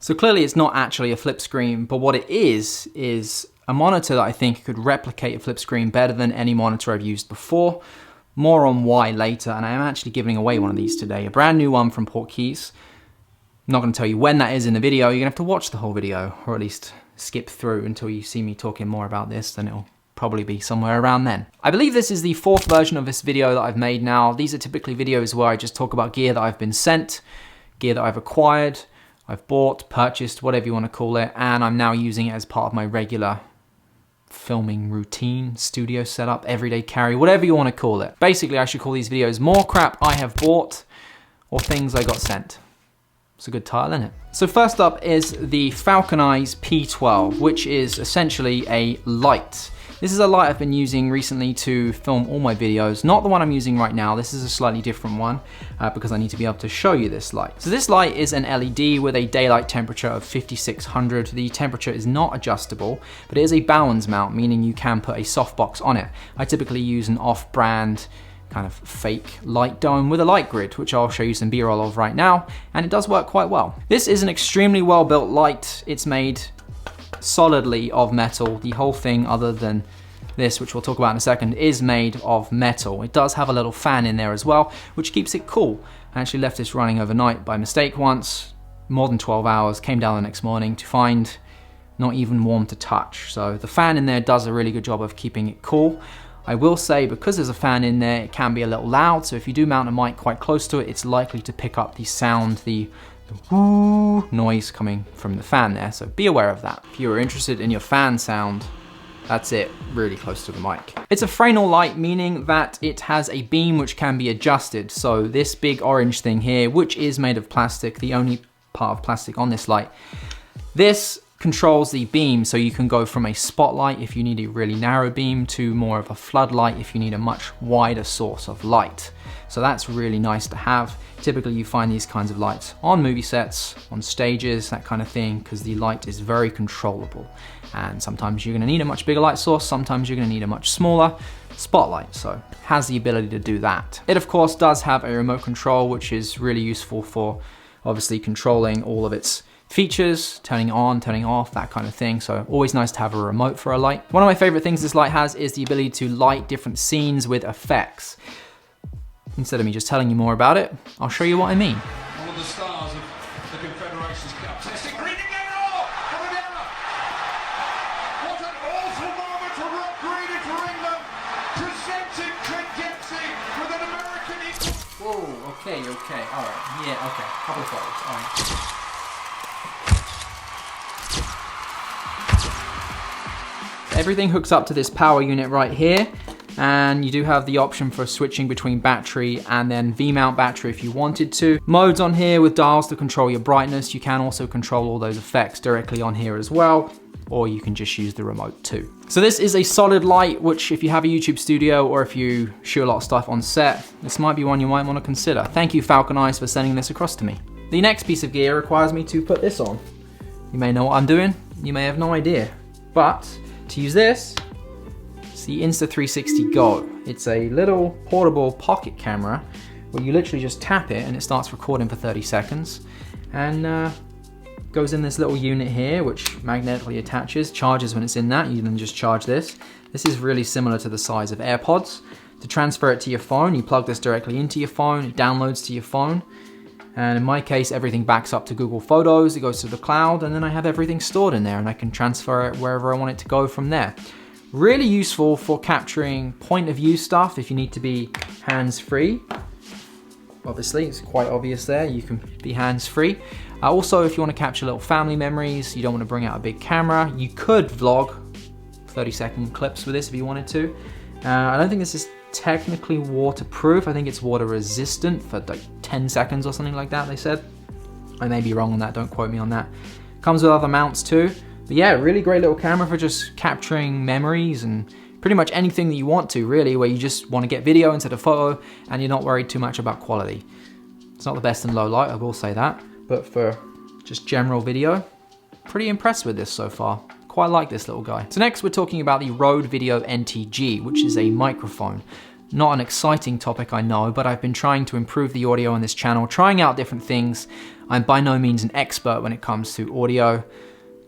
So clearly it's not actually a flip screen, but what it is a monitor that I think could replicate a flip screen better than any monitor I've used before. More on why later, and I am actually giving away one of these today, a brand new one from Portkeys. I'm not going to tell you when that is in the video. You're going to have to watch the whole video, or at least skip through until you see me talking more about this, then it'll probably be somewhere around then. I believe this is the 4th version of this video that I've made now. These are typically videos where I just talk about gear that I've been sent, gear that I've acquired, I've bought, purchased, whatever you want to call it, and I'm now using it as part of my regular filming routine, studio setup, everyday carry, whatever you want to call it. Basically, I should call these videos more crap I have bought or things I got sent. It's a good title, isn't it? So first up is the Falcon Eyes P12, which is essentially a light. This is a light I've been using recently to film all my videos. Not the one I'm using right now. This is a slightly different one because I need to be able to show you this light. So this light is an LED with a daylight temperature of 5600. The temperature is not adjustable, but it is a Bowens mount, meaning you can put a softbox on it. I typically use an off-brand kind of fake light dome with a light grid, which I'll show you some B-roll of right now, and it does work quite well. This is an extremely well-built light. It's made solidly of metal. The whole thing, other than this, which we'll talk about in a second, is made of metal. It does have a little fan in there as well, which keeps it cool. I actually left this running overnight by mistake once, more than 12 hours, came down the next morning to find not even warm to touch. So the fan in there does a really good job of keeping it cool. I will say, because there's a fan in there, it can be a little loud, so if you do mount a mic quite close to it, it's likely to pick up the sound, the whoo noise coming from the fan there, so be aware of that. If you are interested in your fan sound, that's it, really close to the mic. It's a Fresnel light, meaning that it has a beam which can be adjusted. So this big orange thing here, which is made of plastic, the only part of plastic on this light, this controls the beam, so you can go from a spotlight if you need a really narrow beam to more of a floodlight if you need a much wider source of light. So that's really nice to have. Typically you find these kinds of lights on movie sets, on stages, that kind of thing, because the light is very controllable. And sometimes you're going to need a much bigger light source, sometimes you're going to need a much smaller spotlight, so it has the ability to do that. It of course does have a remote control, which is really useful for obviously controlling all of its features, turning it on, turning off, that kind of thing. So always nice to have a remote for a light. One of my favorite things this light has is the ability to light different scenes with effects. Instead of me just telling you more about it, I'll show you what I mean. One of the stars of the Confederations Cup. Testing green again. Oh, coming down. What an awful moment for Rob Greedy for England. Presenting Trent Dempsey with an American. Whoa, okay, all right. Yeah, okay, couple of photos, all right. Everything hooks up to this power unit right here, and you do have the option for switching between battery and then V-mount battery if you wanted to. Modes on here with dials to control your brightness. You can also control all those effects directly on here as well, or you can just use the remote too. So this is a solid light, which if you have a YouTube studio or if you shoot a lot of stuff on set, this might be one you might want to consider. Thank you, Falcon Eyes, for sending this across to me. The next piece of gear requires me to put this on. You may know what I'm doing, you may have no idea, but to use this, it's the Insta360 Go. It's a little portable pocket camera where you literally just tap it and it starts recording for 30 seconds and goes in this little unit here which magnetically attaches, charges when it's in that. You then just charge this. This is really similar to the size of AirPods. To transfer it to your phone, you plug this directly into your phone, it downloads to your phone. And in my case, everything backs up to Google Photos, it goes to the cloud, and then I have everything stored in there and I can transfer it wherever I want it to go from there. Really useful for capturing point of view stuff if you need to be hands-free. Obviously, it's quite obvious there, you can be hands-free. Also, if you want to capture little family memories, you don't want to bring out a big camera, you could vlog 30-second clips with this if you wanted to. I don't think this is technically waterproof. I think it's water resistant for like 10 seconds or something like that, they said. I may be wrong on that, don't quote me on that. Comes with other mounts too. But yeah, really great little camera for just capturing memories and pretty much anything that you want to, really, where you just want to get video instead of photo and you're not worried too much about quality. It's not the best in low light, I will say that, but for just general video, pretty impressed with this so far. Quite like this little guy. So next we're talking about the Rode Video NTG, which is a microphone. Not an exciting topic, I know, but I've been trying to improve the audio on this channel, trying out different things. I'm by no means an expert when it comes to audio.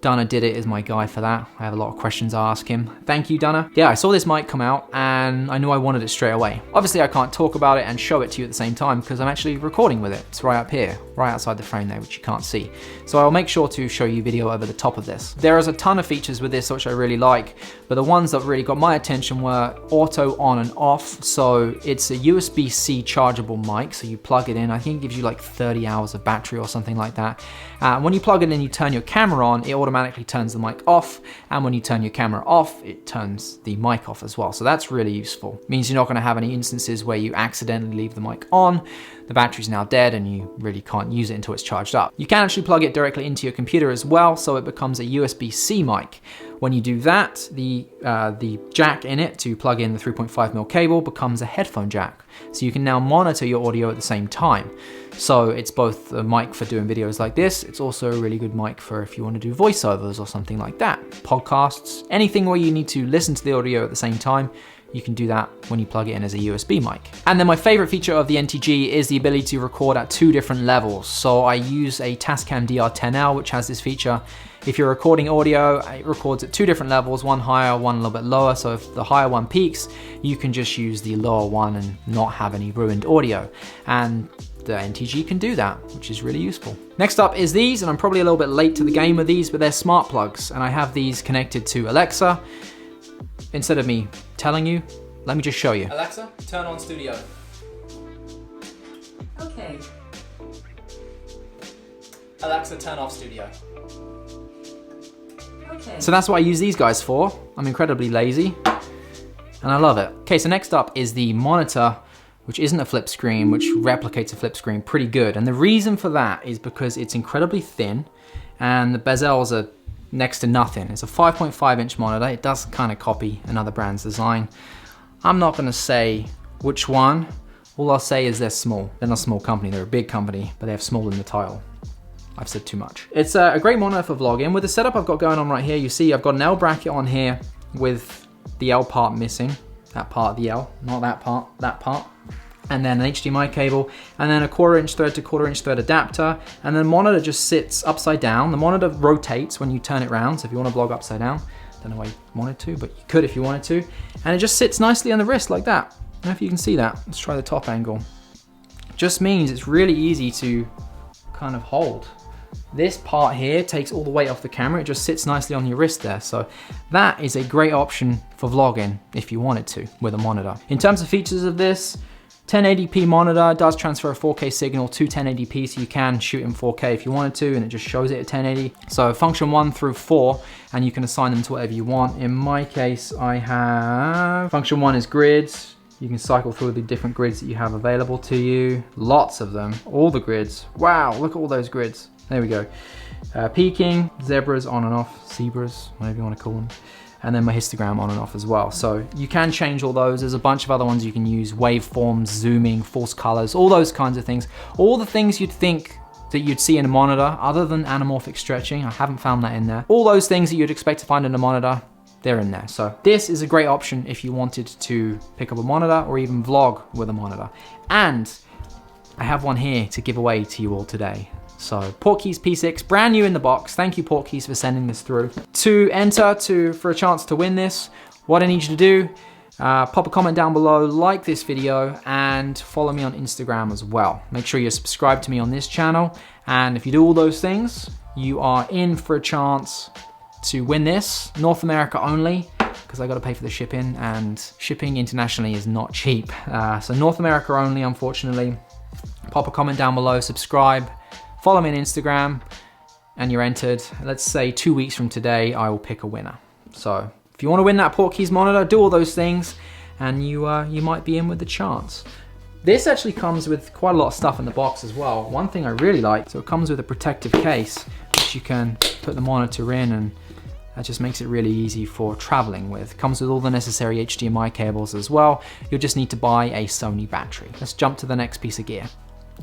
Dunna Did It is my guy for that. I have a lot of questions to ask him. Thank you, Dunna. Yeah, I saw this mic come out and I knew I wanted it straight away. Obviously, I can't talk about it and show it to you at the same time because I'm actually recording with it. It's right up here, right outside the frame there, which you can't see. So I'll make sure to show you video over the top of this. There is a ton of features with this which I really like, but the ones that really got my attention were auto on and off. So it's a USB-C chargeable mic, so you plug it in. I think it gives you like 30 hours of battery or something like that. When you plug it in, you turn your camera on, it automatically turns the mic off, and when you turn your camera off, it turns the mic off as well. So that's really useful. It means you're not going to have any instances where you accidentally leave the mic on, the battery's now dead, and you really can't use it until it's charged up. You can actually plug it directly into your computer as well, so it becomes a USB-C mic. When you do that, the jack in it to plug in the 3.5mm cable becomes a headphone jack. So you can now monitor your audio at the same time. So it's both a mic for doing videos like this, it's also a really good mic for if you want to do voiceovers or something like that. Podcasts, anything where you need to listen to the audio at the same time, you can do that when you plug it in as a USB mic. And then my favorite feature of the NTG is the ability to record at 2 different levels. So I use a Tascam DR10L, which has this feature. If you're recording audio, it records at 2 different levels, one higher, one a little bit lower. So if the higher one peaks, you can just use the lower one and not have any ruined audio. And the NTG can do that, which is really useful. Next up is these, and I'm probably a little bit late to the game with these, but they're smart plugs. And I have these connected to Alexa. Instead of me telling you, let me just show you. Alexa, turn on studio. Okay. Alexa, turn off studio. Okay. So that's what I use these guys for. I'm incredibly lazy and I love it. Okay, so next up is the monitor, which isn't a flip screen, which replicates a flip screen pretty good. And the reason for that is because it's incredibly thin and the bezels are next to nothing. It's a 5.5 inch monitor. It does kind of copy another brand's design. I'm not gonna say which one. All I'll say is they're small. They're not a small company, they're a big company, but they have small in the title. I've said too much. It's a great monitor for vlogging. With the setup I've got going on right here, you see I've got an L bracket on here with the L part missing. That part of the L, not that part, that part. And then an HDMI cable, and then a 1/4 inch thread to 1/4 inch thread adapter, and then the monitor just sits upside down. The monitor rotates when you turn it around, so if you want to vlog upside down, don't know why you wanted to, but you could if you wanted to. And it just sits nicely on the wrist like that. I don't know if you can see that. Let's try the top angle. Just means it's really easy to kind of hold. This part here takes all the weight off the camera. It just sits nicely on your wrist there. So that is a great option for vlogging if you wanted to with a monitor. In terms of features of this, 1080p monitor, does transfer a 4K signal to 1080p, so you can shoot in 4K if you wanted to, and it just shows it at 1080. So function 1 through 4, and you can assign them to whatever you want. In my case, I have function 1 is grids. You can cycle through the different grids that you have available to you. Lots of them, all the grids. Wow, look at all those grids. There we go. Peaking, zebras on and off, zebras, whatever you want to call them. And then my histogram on and off as well. So you can change all those. There's a bunch of other ones you can use, waveforms, zooming, false colors, all those kinds of things. All the things you'd think that you'd see in a monitor, other than anamorphic stretching, I haven't found that in there. All those things that you'd expect to find in a monitor, they're in there. So this is a great option if you wanted to pick up a monitor or even vlog with a monitor. And I have one here to give away to you all today. So Portkeys P6, brand new in the box. Thank you Portkeys for sending this through. To enter for a chance to win this, what I need you to do, pop a comment down below, like this video, and follow me on Instagram as well. Make sure you're subscribed to me on this channel. And if you do all those things, you are in for a chance to win this. North America only, because I got to pay for the shipping, and shipping internationally is not cheap. So North America only, unfortunately. Pop a comment down below, subscribe. Follow me on Instagram and you're entered. Let's say 2 weeks from today, I will pick a winner. So if you want to win that Portkeys monitor, do all those things and you might be in with the chance. This actually comes with quite a lot of stuff in the box as well. One thing I really like, so it comes with a protective case, which you can put the monitor in, and that just makes it really easy for traveling with. Comes with all the necessary HDMI cables as well. You'll just need to buy a Sony battery. Let's jump to the next piece of gear.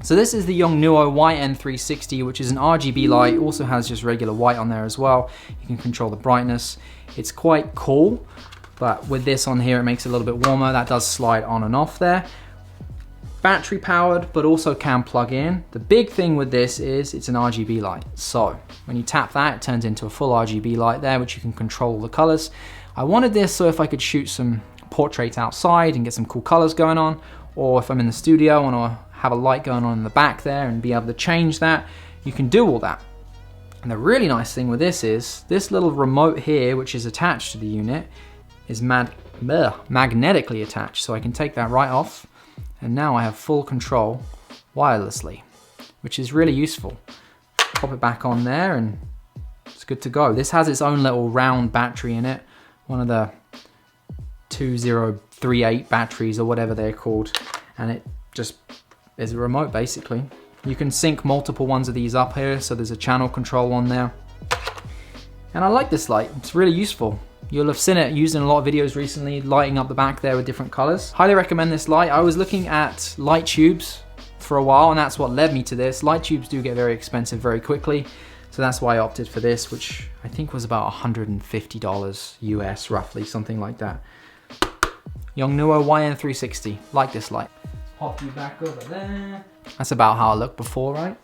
So this is the Yongnuo YN360, which is an RGB light. Also has just regular white on there as well. You can control the brightness. It's quite cool. but with this on here, it makes it a little bit warmer. That does slide on and off there. Battery powered, but also can plug in. The big thing with this is it's an RGB light. So when you tap that, it turns into a full RGB light there, which you can control the colors. I wanted this so if I could shoot some portraits outside and get some cool colors going on, or if I'm in the studio and I have a light going on in the back there and be able to change that, you can do all that. And the really nice thing with this is this little remote here, which is attached to the unit, is magnetically attached. So I can take that right off, and now I have full control wirelessly, which is really useful. Pop it back on there and it's good to go. This has its own little round battery in it, one of the 2038 batteries or whatever they're called, and it just is a remote basically. You can sync multiple ones of these up here, so there's a channel control on there. And I like this light, it's really useful. You'll have seen it used in a lot of videos recently, lighting up the back there with different colors. Highly recommend this light. I was looking at light tubes for a while, and that's what led me to this. Light tubes do get very expensive very quickly, so that's why I opted for this, which I think was about $150 US, roughly, something like that. Yongnuo YN360, like this light. Pop you back over there. That's about how I looked before, right?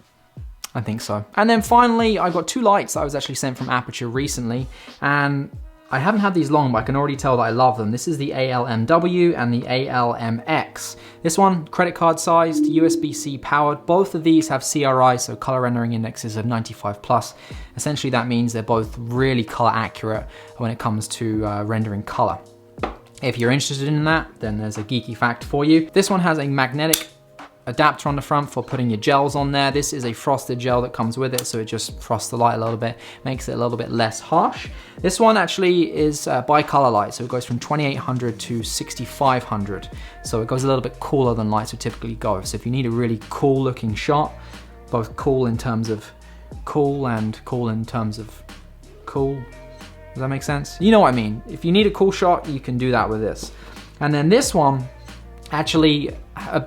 I think so. And then finally, I got two lights that I was actually sent from Aputure recently, and I haven't had these long, but I can already tell that I love them. This is the ALMW and the ALMX. This one, credit card sized, USB-C powered. Both of these have CRI, so color rendering indexes of 95 plus. Essentially, that means they're both really color accurate when it comes to rendering color. If you're interested in that, then there's a geeky fact for you. This one has a magnetic adapter on the front for putting your gels on there. This is a frosted gel that comes with it, so it just frosts the light a little bit, makes it a little bit less harsh. This one actually is bicolor light, so it goes from 2800 to 6500. So it goes a little bit cooler than lights would typically go. So if you need a really cool looking shot, both cool in terms of cool and cool in terms of cool, does that make sense? You know what I mean. If you need a cool shot, you can do that with this. And then this one actually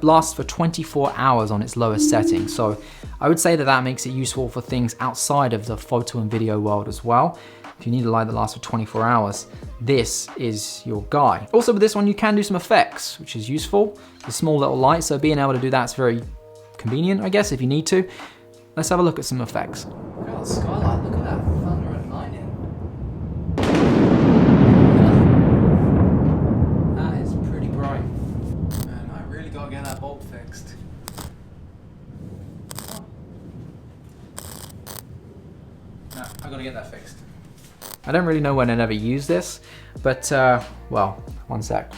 lasts for 24 hours on its lowest setting. So I would say that that makes it useful for things outside of the photo and video world as well. If you need a light that lasts for 24 hours, this is your guy. Also with this one, you can do some effects, which is useful. It's a small little light, so being able to do that's very convenient, I guess, if you need to. Let's have a look at some effects. Look at the skylight, look at that thunder and lightning. That is pretty bright. And I really gotta get that bulb fixed. No, I gotta get that fixed. I don't really know when I'd ever use this, but well, one sec.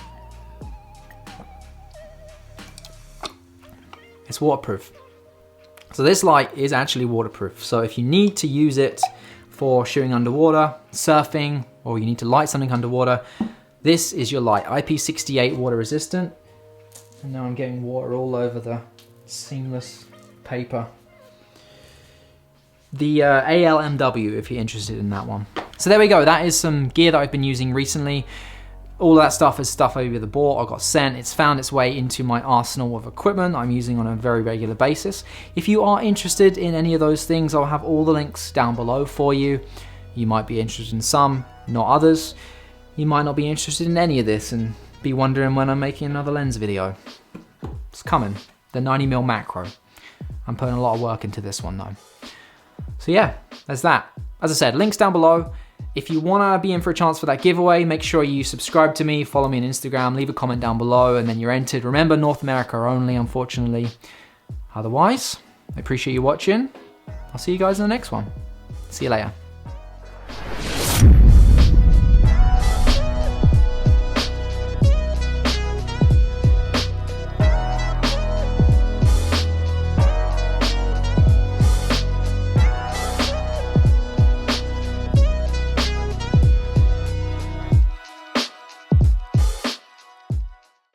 It's waterproof. So this light is actually waterproof. So if you need to use it for shooting underwater, surfing, or you need to light something underwater, this is your light. IP68 water resistant. And now I'm getting water all over the seamless paper. The ALMW, if you're interested in that one. So there we go, that is some gear that I've been using recently. All of that stuff is stuff I either bought or got sent. It's found its way into my arsenal of equipment I'm using on a very regular basis. If you are interested in any of those things, I'll have all the links down below for you. You might be interested in some, not others. You might not be interested in any of this and be wondering when I'm making another lens video. It's coming, the 90mm macro. I'm putting a lot of work into this one though. So yeah, there's that. As I said, links down below. If you wanna be in for a chance for that giveaway, make sure you subscribe to me, follow me on Instagram, leave a comment down below, and then you're entered. Remember, North America only, unfortunately. Otherwise, I appreciate you watching. I'll see you guys in the next one. See you later.